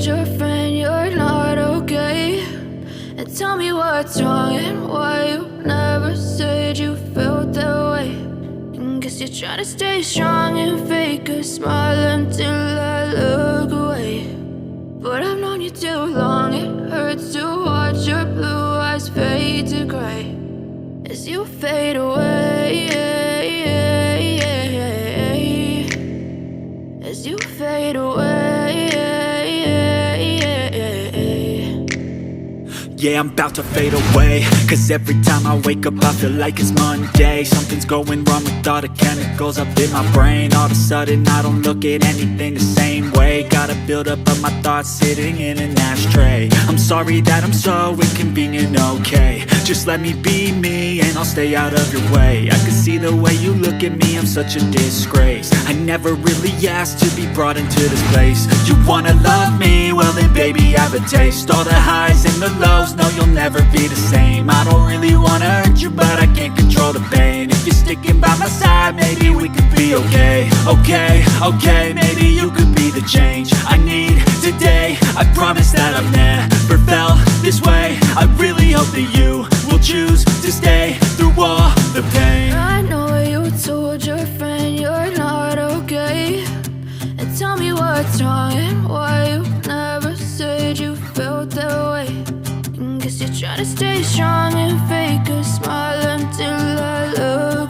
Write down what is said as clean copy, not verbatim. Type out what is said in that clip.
told your friend you're not okay? And tell me what's wrong and why you never said you felt that way. And guess you're trying to stay strong and fake a smile until I look away. But I've known you too long, it hurts to watch your blue eyes fade to gray as you fade away, as you fade away. Yeah, I'm about to fade away, cause every time I wake up I feel like it's Monday. Something's going wrong with all the chemicals up in my brain. All of a sudden I don't look at anything the same way. Got a buildup of my thoughts sitting in an ashtray. I'm sorry that I'm so inconvenient, okay? Just let me be me and I'll stay out of your way. I can see the way you look at me, I'm such a disgrace. I never really asked to be brought into this place. You wanna love me? Well then baby I have a taste. All the highs and the lows, no you'll never be the same. I don't really wanna hurt you but I can't control the pain. If you're sticking by my side maybe we could be okay. Okay, maybe you could be the change I need today. I promise that I've never felt this way. I really hope that you will choose to stay through all the pain. I know you told your friend you're not okay. And tell me what's wrong and why you never said you felt that way. And guess you're trying to stay strong and fake a smile until I look